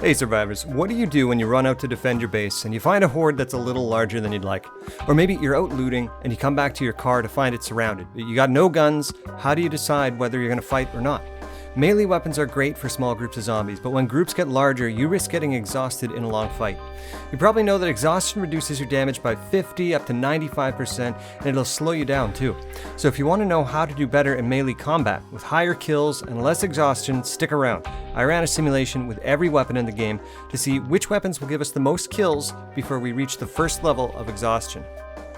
Hey survivors, what do you do when you run out to defend your base and you find a horde that's a little larger than you'd like? Or maybe you're out looting and you come back to your car to find it surrounded, but you got no guns. How do you decide whether you're going to fight or not? Melee weapons are great for small groups of zombies, but when groups get larger, you risk getting exhausted in a long fight. You probably know that exhaustion reduces your damage by 50 up to 95%, and it'll slow you down too. So if you want to know how to do better in melee combat, with higher kills and less exhaustion, stick around. I ran a simulation with every weapon in the game to see which weapons will give us the most kills before we reach the first level of exhaustion.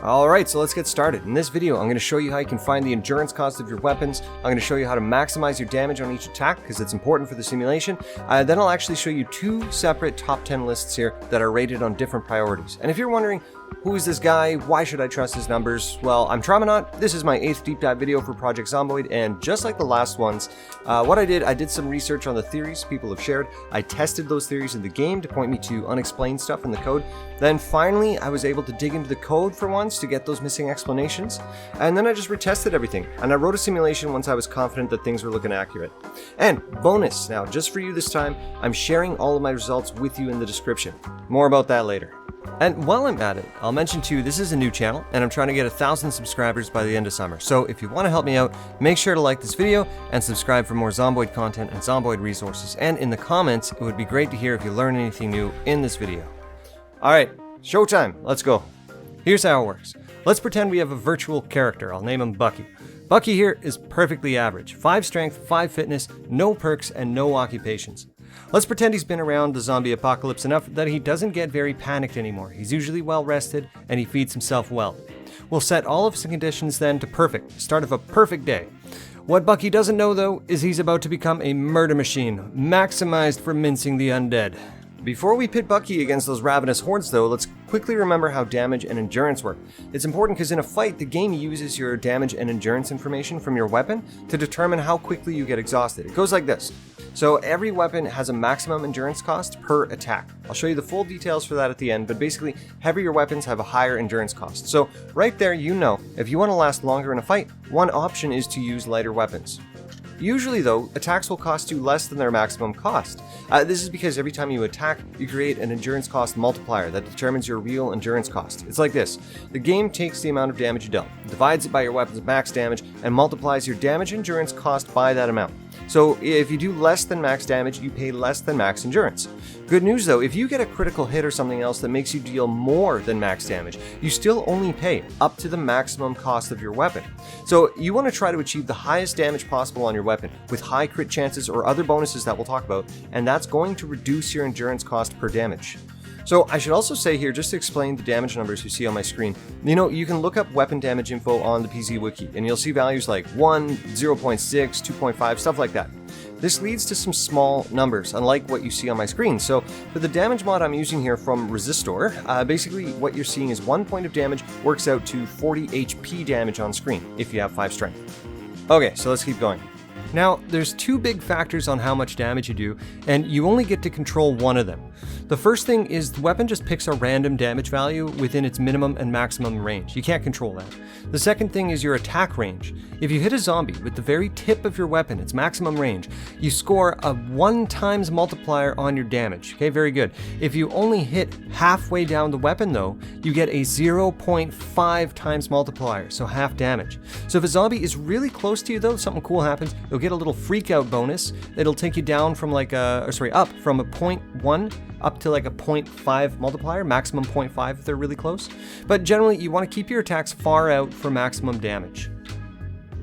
Alright, so let's get started. In this video, I'm going to show you how you can find the endurance cost of your weapons. I'm going to show you how to maximize your damage on each attack, because it's important for the simulation. Then I'll actually show you two separate top 10 lists here that are rated on different priorities. And if you're wondering, who is this guy? Why should I trust his numbers? Well, I'm Traumonaut. This is my 8th deep dive video for Project Zomboid, and just like the last ones, what I did some research on the theories people have shared. I tested those theories in the game to point me to unexplained stuff in the code. Then finally, I was able to dig into the code for once to get those missing explanations. And then I just retested everything, and I wrote a simulation once I was confident that things were looking accurate. And bonus, now just for you this time, I'm sharing all of my results with you in the description. More about that later. And while I'm at it, I'll mention to you this is a new channel and I'm trying to get 1,000 subscribers by the end of summer. So if you want to help me out, make sure to like this video and subscribe for more Zomboid content and Zomboid resources. And in the comments, it would be great to hear if you learn anything new in this video. Alright, showtime, let's go. Here's how it works. Let's pretend we have a virtual character. I'll name him Bucky. Bucky here is perfectly average. 5 strength, 5 fitness, no perks, and no occupations. Let's pretend he's been around the zombie apocalypse enough that he doesn't get very panicked anymore. He's usually well rested and he feeds himself well. We'll set all of his conditions then to perfect, start of a perfect day. What Bucky doesn't know though is he's about to become a murder machine, maximized for mincing the undead. Before we pit Bucky against those ravenous hordes though, let's quickly remember how damage and endurance work. It's important because in a fight, the game uses your damage and endurance information from your weapon to determine how quickly you get exhausted. It goes like this. So every weapon has a maximum endurance cost per attack. I'll show you the full details for that at the end, but basically heavier weapons have a higher endurance cost. So right there, you know, if you want to last longer in a fight, one option is to use lighter weapons. Usually though, attacks will cost you less than their maximum cost. This is because every time you attack, you create an endurance cost multiplier that determines your real endurance cost. It's like this. The game takes the amount of damage you dealt, divides it by your weapon's max damage, and multiplies your damage endurance cost by that amount. So if you do less than max damage, you pay less than max endurance. Good news though, if you get a critical hit or something else that makes you deal more than max damage, you still only pay up to the maximum cost of your weapon. So you want to try to achieve the highest damage possible on your weapon with high crit chances or other bonuses that we'll talk about, and that's going to reduce your endurance cost per damage. So I should also say here, just to explain the damage numbers you see on my screen, you can look up weapon damage info on the PZ Wiki, and you'll see values like 1, 0.6, 2.5, stuff like that. This leads to some small numbers, unlike what you see on my screen. So for the damage mod I'm using here from Resistor, basically what you're seeing is 1 point of damage works out to 40 HP damage on screen, if you have 5 strength. Okay, so let's keep going. Now, there's 2 big factors on how much damage you do, and you only get to control one of them. The first thing is the weapon just picks a random damage value within its minimum and maximum range. You can't control that. The second thing is your attack range. If you hit a zombie with the very tip of your weapon, its maximum range, you score a 1 times multiplier on your damage. Okay, very good. If you only hit halfway down the weapon though, you get a 0.5 times multiplier, so half damage. So if a zombie is really close to you though, something cool happens, you'll get a little freak out bonus. It'll take you down from up from a 0.1 up to like a 0.5 multiplier, maximum 0.5 if they're really close. But generally, you want to keep your attacks far out for maximum damage.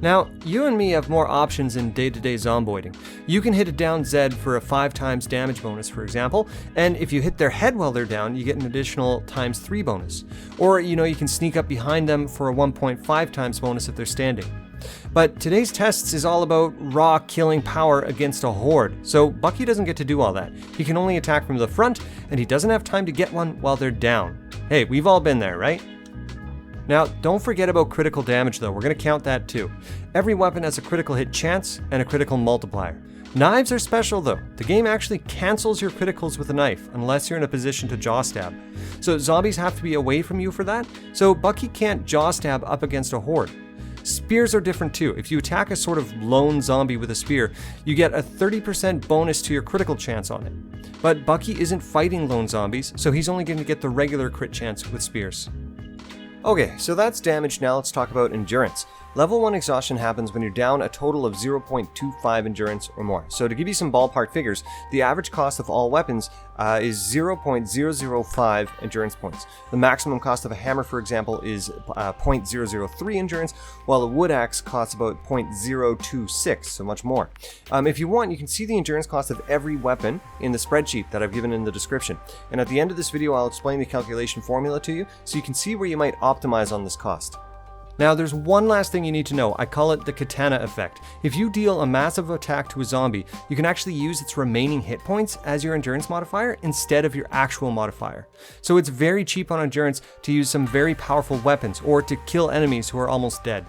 Now, you and me have more options in day-to-day zomboiding. You can hit a down Zed for a 5 times damage bonus, for example, and if you hit their head while they're down, you get an additional ×3 bonus. Or, you can sneak up behind them for a 1.5 times bonus if they're standing. But today's tests is all about raw killing power against a horde, so Bucky doesn't get to do all that. He can only attack from the front, and he doesn't have time to get one while they're down. Hey, we've all been there, right? Now, don't forget about critical damage though, we're going to count that too. Every weapon has a critical hit chance and a critical multiplier. Knives are special though. The game actually cancels your criticals with a knife, unless you're in a position to jaw stab. So zombies have to be away from you for that, so Bucky can't jaw stab up against a horde. Spears are different too. If you attack a sort of lone zombie with a spear, you get a 30% bonus to your critical chance on it. But Bucky isn't fighting lone zombies, so he's only going to get the regular crit chance with spears. Okay, so that's damage. Now let's talk about endurance. Level 1 exhaustion happens when you're down a total of 0.25 endurance or more. So to give you some ballpark figures, the average cost of all weapons is 0.005 endurance points. The maximum cost of a hammer, for example, is 0.003 endurance, while a wood axe costs about 0.026, so much more. If you want, you can see the endurance cost of every weapon in the spreadsheet that I've given in the description. And at the end of this video, I'll explain the calculation formula to you, so you can see where you might optimize on this cost. Now, there's one last thing you need to know. I call it the Katana effect. If you deal a massive attack to a zombie, you can actually use its remaining hit points as your endurance modifier instead of your actual modifier. So it's very cheap on endurance to use some very powerful weapons or to kill enemies who are almost dead.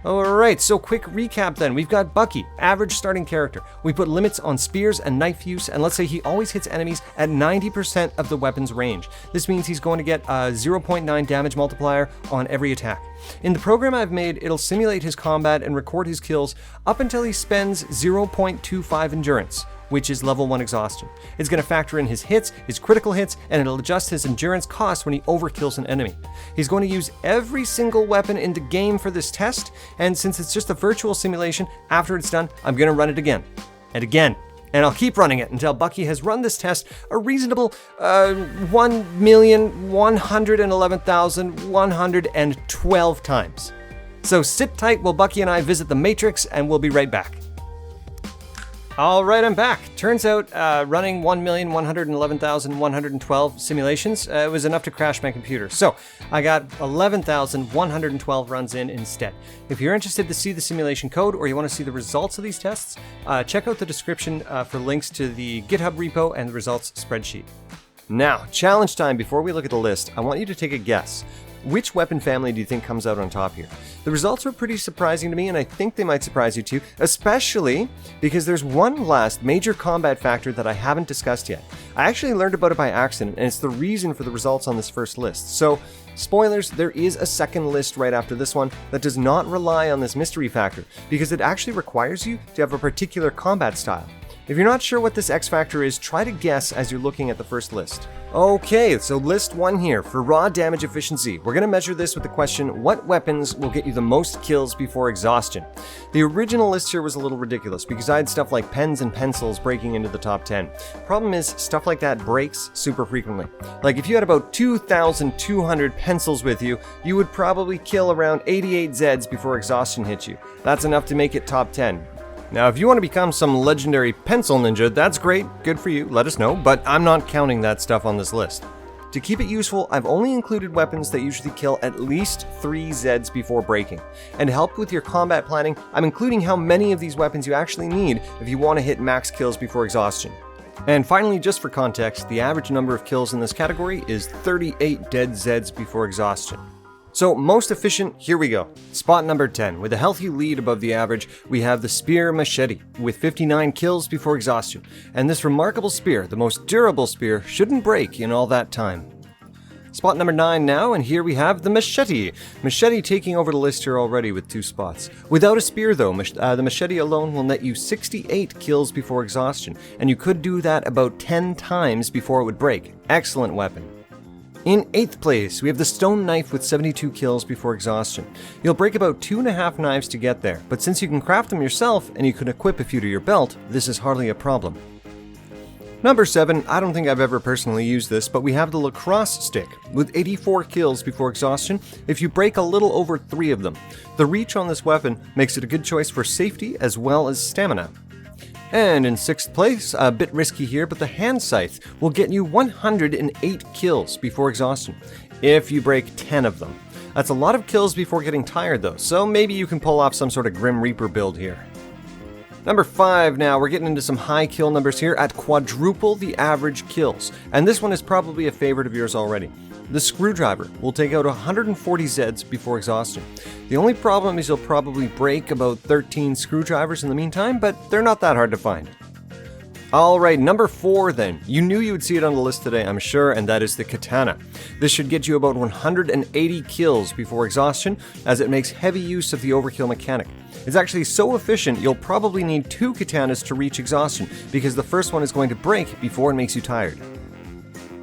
Alright, so quick recap then. We've got Bucky, average starting character. We put limits on spears and knife use, and let's say he always hits enemies at 90% of the weapon's range. This means he's going to get a 0.9 damage multiplier on every attack. In the program I've made, it'll simulate his combat and record his kills up until he spends 0.25 endurance, which is level 1 exhaustion. It's going to factor in his hits, his critical hits, and it'll adjust his endurance cost when he overkills an enemy. He's going to use every single weapon in the game for this test, and since it's just a virtual simulation, after it's done, I'm going to run it again. And again. And I'll keep running it until Bucky has run this test a reasonable 1,111,112 times. So sit tight while Bucky and I visit the Matrix, and we'll be right back. Alright, I'm back. Turns out running 1,111,112 simulations was enough to crash my computer. So I got 11,112 runs in instead. If you're interested to see the simulation code or you want to see the results of these tests, check out the description for links to the GitHub repo and the results spreadsheet. Now, challenge time. Before we look at the list, I want you to take a guess. Which weapon family do you think comes out on top here? The results were pretty surprising to me, and I think they might surprise you too, especially because there's one last major combat factor that I haven't discussed yet. I actually learned about it by accident, and it's the reason for the results on this first list. So, spoilers, there is a second list right after this one that does not rely on this mystery factor, because it actually requires you to have a particular combat style. If you're not sure what this X factor is, try to guess as you're looking at the first list. Okay, so list 1 here. For raw damage efficiency, we're going to measure this with the question, what weapons will get you the most kills before exhaustion? The original list here was a little ridiculous because I had stuff like pens and pencils breaking into the top 10. Problem is, stuff like that breaks super frequently. Like if you had about 2,200 pencils with you, you would probably kill around 88 Zeds before exhaustion hits you. That's enough to make it top 10. Now, if you want to become some legendary pencil ninja, that's great, good for you, let us know, but I'm not counting that stuff on this list. To keep it useful, I've only included weapons that usually kill at least 3 Zeds before breaking. And to help with your combat planning, I'm including how many of these weapons you actually need if you want to hit max kills before exhaustion. And finally, just for context, the average number of kills in this category is 38 dead Zeds before exhaustion. So, most efficient, here we go. Spot number 10. With a healthy lead above the average, we have the Spear Machete, with 59 kills before exhaustion. And this remarkable spear, the most durable spear, shouldn't break in all that time. Spot number 9 now, and here we have the Machete. Machete taking over the list here already with 2 spots. Without a spear though, the Machete alone will net you 68 kills before exhaustion, and you could do that about 10 times before it would break. Excellent weapon. In 8th place, we have the Stone Knife with 72 kills before exhaustion. You'll break about 2.5 knives to get there, but since you can craft them yourself and you can equip a few to your belt, this is hardly a problem. Number 7, I don't think I've ever personally used this, but we have the Lacrosse Stick with 84 kills before exhaustion if you break a little over 3 of them. The reach on this weapon makes it a good choice for safety as well as stamina. And in 6th place, a bit risky here, but the Hand Scythe will get you 108 kills before exhaustion, if you break 10 of them. That's a lot of kills before getting tired though, so maybe you can pull off some sort of Grim Reaper build here. Number 5 now, we're getting into some high kill numbers here at quadruple the average kills, and this one is probably a favorite of yours already. The Screwdriver will take out 140 Zeds before exhaustion. The only problem is you'll probably break about 13 screwdrivers in the meantime, but they're not that hard to find. Alright, number 4 then. You knew you would see it on the list today, I'm sure, and that is the Katana. This should get you about 180 kills before exhaustion, as it makes heavy use of the overkill mechanic. It's actually so efficient, you'll probably need 2 Katanas to reach exhaustion, because the first one is going to break before it makes you tired.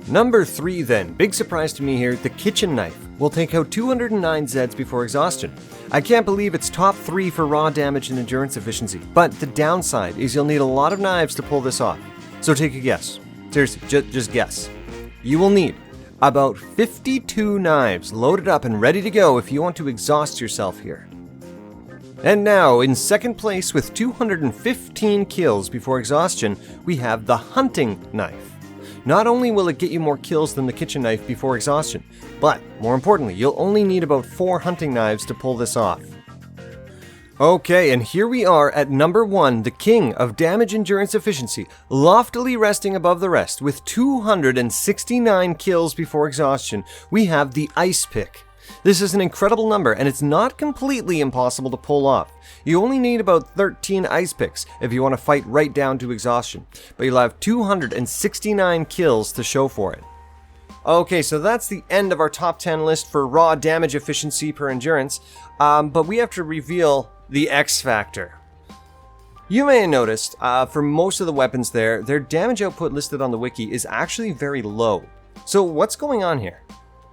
Number 3 then, big surprise to me here, the kitchen knife will take out 209 Zeds before exhaustion. I can't believe it's top 3 for raw damage and endurance efficiency, but the downside is you'll need a lot of knives to pull this off. So take a guess. Seriously, just guess. You will need about 52 knives loaded up and ready to go if you want to exhaust yourself here. And now, in second place with 215 kills before exhaustion, we have the hunting knife. Not only will it get you more kills than the kitchen knife before exhaustion, but more importantly, you'll only need about 4 hunting knives to pull this off. Okay, and here we are at number 1, the king of damage endurance efficiency, loftily resting above the rest with 269 kills before exhaustion. We have the ice pick. This is an incredible number, and it's not completely impossible to pull off. You only need about 13 ice picks if you want to fight right down to exhaustion, but you'll have 269 kills to show for it. Okay, so that's the end of our top 10 list for raw damage efficiency per endurance, but we have to reveal the X factor. You may have noticed, for most of the weapons there, their damage output listed on the wiki is actually very low. So what's going on here?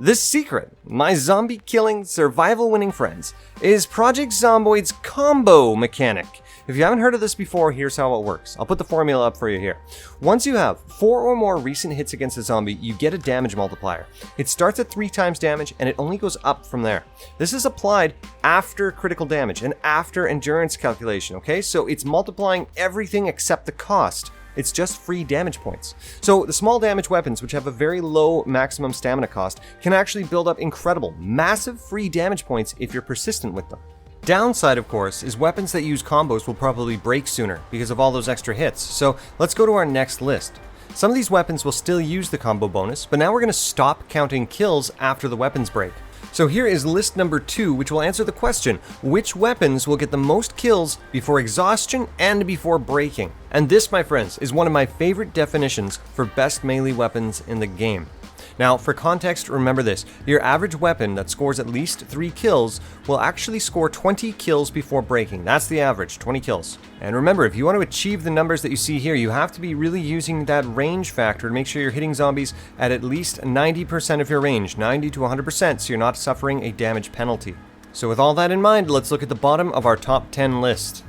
This secret, my zombie-killing, survival-winning friends, is Project Zomboid's combo mechanic. If you haven't heard of this before, here's how it works. I'll put the formula up for you here. Once you have 4 or more recent hits against a zombie, you get a damage multiplier. It starts at 3 times damage, and it only goes up from there. This is applied after critical damage and after endurance calculation, okay? So it's multiplying everything except the cost. It's just free damage points. So the small damage weapons, which have a very low maximum stamina cost, can actually build up incredible, massive free damage points if you're persistent with them. Downside, of course, is weapons that use combos will probably break sooner because of all those extra hits. So let's go to our next list. Some of these weapons will still use the combo bonus, but now we're going to stop counting kills after the weapons break. So here is list number 2, which will answer the question, which weapons will get the most kills before exhaustion and before breaking? And this, my friends, is one of my favorite definitions for best melee weapons in the game. Now, for context, remember this. Your average weapon that scores at least 3 kills will actually score 20 kills before breaking. That's the average, 20 kills. And remember, if you want to achieve the numbers that you see here, you have to be really using that range factor to make sure you're hitting zombies at least 90% of your range, 90 to 100%, so you're not suffering a damage penalty. So with all that in mind, let's look at the bottom of our top 10 list.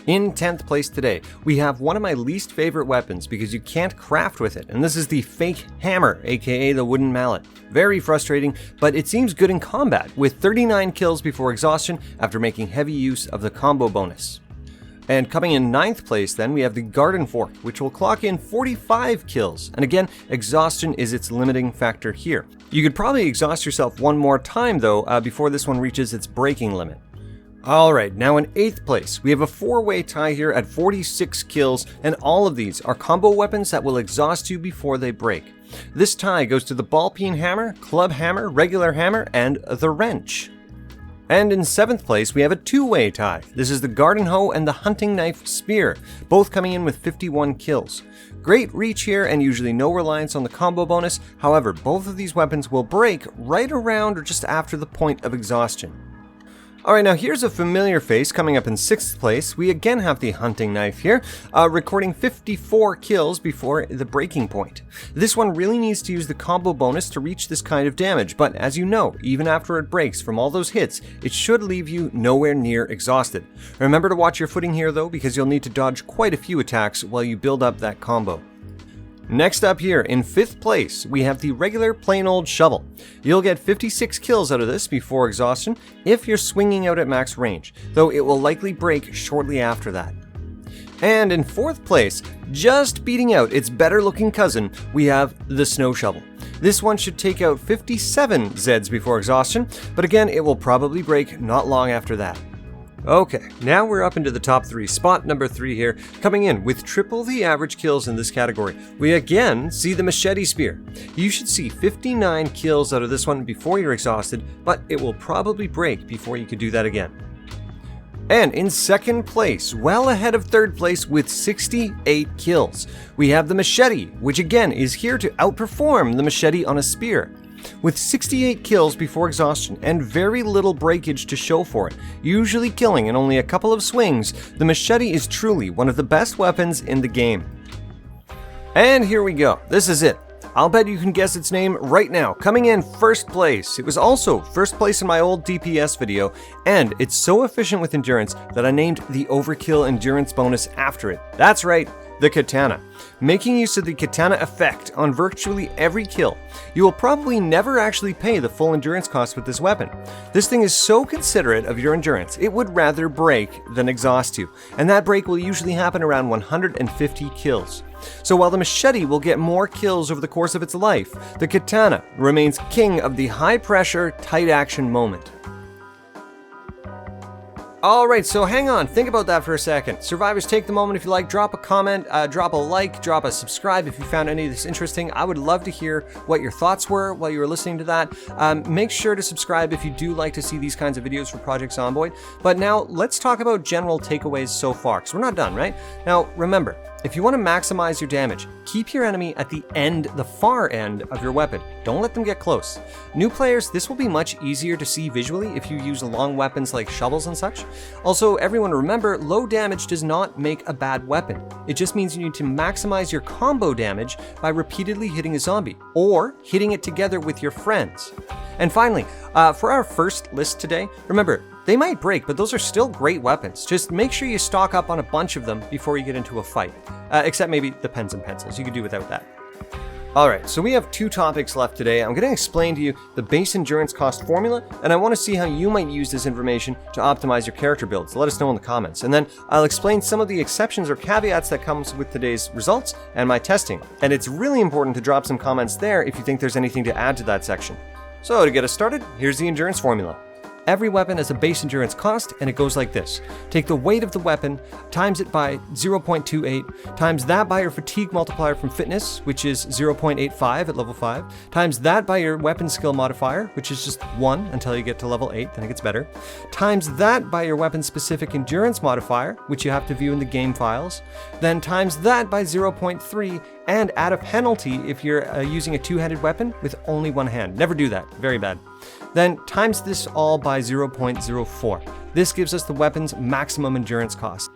In 10th place today, we have one of my least favorite weapons because you can't craft with it, and this is the fake hammer, aka the wooden mallet. Very frustrating, but it seems good in combat, with 39 kills before exhaustion after making heavy use of the combo bonus. And coming in 9th place then, we have the garden fork, which will clock in 45 kills, and again, exhaustion is its limiting factor here. You could probably exhaust yourself one more time though, before this one reaches its breaking limit. Alright, now in 8th place, we have a 4-way tie here at 46 kills, and all of these are combo weapons that will exhaust you before they break. This tie goes to the ball-peen hammer, club hammer, regular hammer, and the wrench. And in 7th place, we have a 2-way tie. This is the garden hoe and the hunting knife spear, both coming in with 51 kills. Great reach here and usually no reliance on the combo bonus, however, both of these weapons will break right around or just after the point of exhaustion. Alright, now here's a familiar face coming up in 6th place. We again have the hunting knife here, recording 54 kills before the breaking point. This one really needs to use the combo bonus to reach this kind of damage, but as you know, even after it breaks from all those hits, it should leave you nowhere near exhausted. Remember to watch your footing here though, because you'll need to dodge quite a few attacks while you build up that combo. Next up here, in 5th place, we have the regular plain old shovel. You'll get 56 kills out of this before exhaustion if you're swinging out at max range, though it will likely break shortly after that. And in 4th place, just beating out its better looking cousin, we have the snow shovel. This one should take out 57 Zeds before exhaustion, but again, it will probably break not long after that. Okay, now we're up into the top 3. Spot number 3 here, coming in with triple the average kills in this category. We again see the machete spear. You should see 59 kills out of this one before you're exhausted, but it will probably break before you can do that again. And in second place, well ahead of third place with 68 kills, we have the machete, which again is here to outperform the machete on a spear. With 68 kills before exhaustion and very little breakage to show for it, usually killing in only a couple of swings, the machete is truly one of the best weapons in the game. And here we go, this is it. I'll bet you can guess its name right now. Coming in first place. It was also first place in my old DPS video, and it's so efficient with endurance that I named the overkill endurance bonus after it. That's right, the Katana. Making use of the Katana effect on virtually every kill, you will probably never actually pay the full endurance cost with this weapon. This thing is so considerate of your endurance, it would rather break than exhaust you, and that break will usually happen around 150 kills. So while the machete will get more kills over the course of its life, the Katana remains king of the high-pressure, tight-action moment. Alright, so hang on, think about that for a second. Survivors, take the moment if you like, drop a comment, drop a like, drop a subscribe if you found any of this interesting. I would love to hear what your thoughts were while you were listening to that. Make sure to subscribe if you do like to see these kinds of videos for Project Zomboid. But now, let's talk about general takeaways so far, because we're not done, right? Now, remember, if you want to maximize your damage, keep your enemy at the end, the far end of your weapon. Don't let them get close. New players, this will be much easier to see visually if you use long weapons like shovels and such. Also, everyone remember, low damage does not make a bad weapon. It just means you need to maximize your combo damage by repeatedly hitting a zombie, or hitting it together with your friends. And finally, for our first list today, remember, they might break, but those are still great weapons. Just make sure you stock up on a bunch of them before you get into a fight. Except maybe the pens and pencils. You could do without that. Alright, so we have two topics left today. I'm going to explain to you the base endurance cost formula, and I want to see how you might use this information to optimize your character builds. Let us know in the comments. And then I'll explain some of the exceptions or caveats that comes with today's results and my testing. And it's really important to drop some comments there if you think there's anything to add to that section. So to get us started, here's the endurance formula. Every weapon has a base endurance cost, and it goes like this. Take the weight of the weapon, times it by 0.28, times that by your fatigue multiplier from fitness, which is 0.85 at level 5, times that by your weapon skill modifier, which is just 1 until you get to level 8, then it gets better, times that by your weapon specific endurance modifier, which you have to view in the game files, then times that by 0.3, and add a penalty if you're using a two-handed weapon with only one hand. Never do that, very bad. Then times this all by 0.04. This gives us the weapon's maximum endurance cost.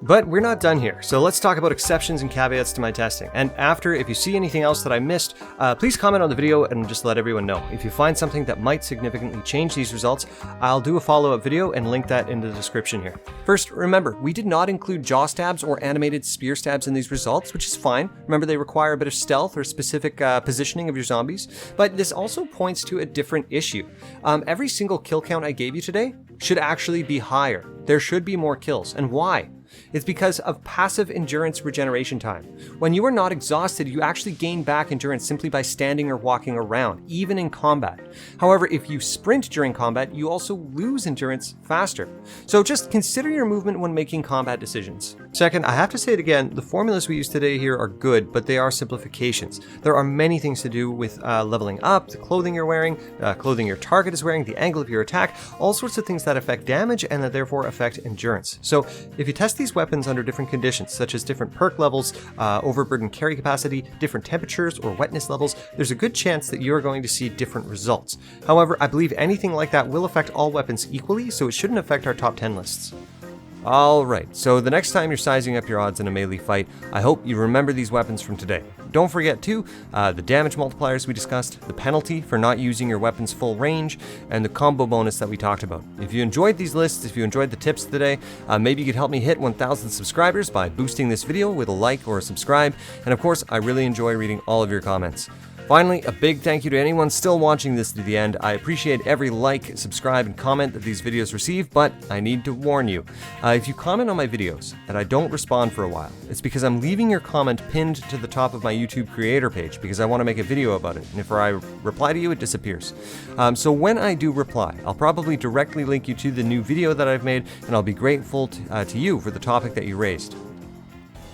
But we're not done here, so let's talk about exceptions and caveats to my testing. And after, if you see anything else that I missed, please comment on the video and just let everyone know. If you find something that might significantly change these results, I'll do a follow-up video and link that in the description here. First, remember, we did not include jaw stabs or animated spear stabs in these results, which is fine. Remember, they require a bit of stealth or specific positioning of your zombies, but this also points to a different issue. Every single kill count I gave you today should actually be higher. There should be more kills. And why? It's because of passive endurance regeneration time. When you are not exhausted, you actually gain back endurance simply by standing or walking around, even in combat. However, if you sprint during combat, you also lose endurance faster. So just consider your movement when making combat decisions. Second, I have to say it again, the formulas we use today here are good, but they are simplifications. There are many things to do with leveling up, the clothing you're wearing, clothing your target is wearing, the angle of your attack, all sorts of things that affect damage and that therefore affect endurance. So if you test these weapons under different conditions, such as different perk levels, overburden carry capacity, different temperatures, or wetness levels, there's a good chance that you're going to see different results. However, I believe anything like that will affect all weapons equally, so it shouldn't affect our top 10 lists. Alright, so the next time you're sizing up your odds in a melee fight, I hope you remember these weapons from today. Don't forget too, the damage multipliers we discussed, the penalty for not using your weapon's full range, and the combo bonus that we talked about. If you enjoyed these lists, if you enjoyed the tips today, maybe you could help me hit 1,000 subscribers by boosting this video with a like or a subscribe, and of course, I really enjoy reading all of your comments. Finally, a big thank you to anyone still watching this to the end. I appreciate every like, subscribe, and comment that these videos receive, but I need to warn you. If you comment on my videos and I don't respond for a while, it's because I'm leaving your comment pinned to the top of my YouTube creator page because I want to make a video about it, and if I reply to you, it disappears. So when I do reply, I'll probably directly link you to the new video that I've made, and I'll be grateful to you for the topic that you raised.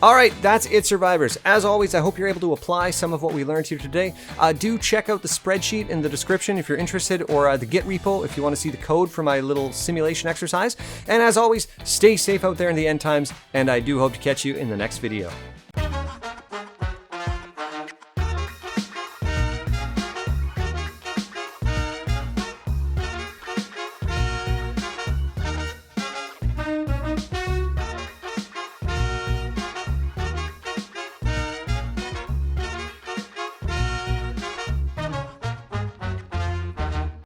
Alright, that's it, survivors. As always, I hope you're able to apply some of what we learned here today. Do check out the spreadsheet in the description if you're interested, or the Git repo if you want to see the code for my little simulation exercise. And as always, stay safe out there in the end times, and I do hope to catch you in the next video.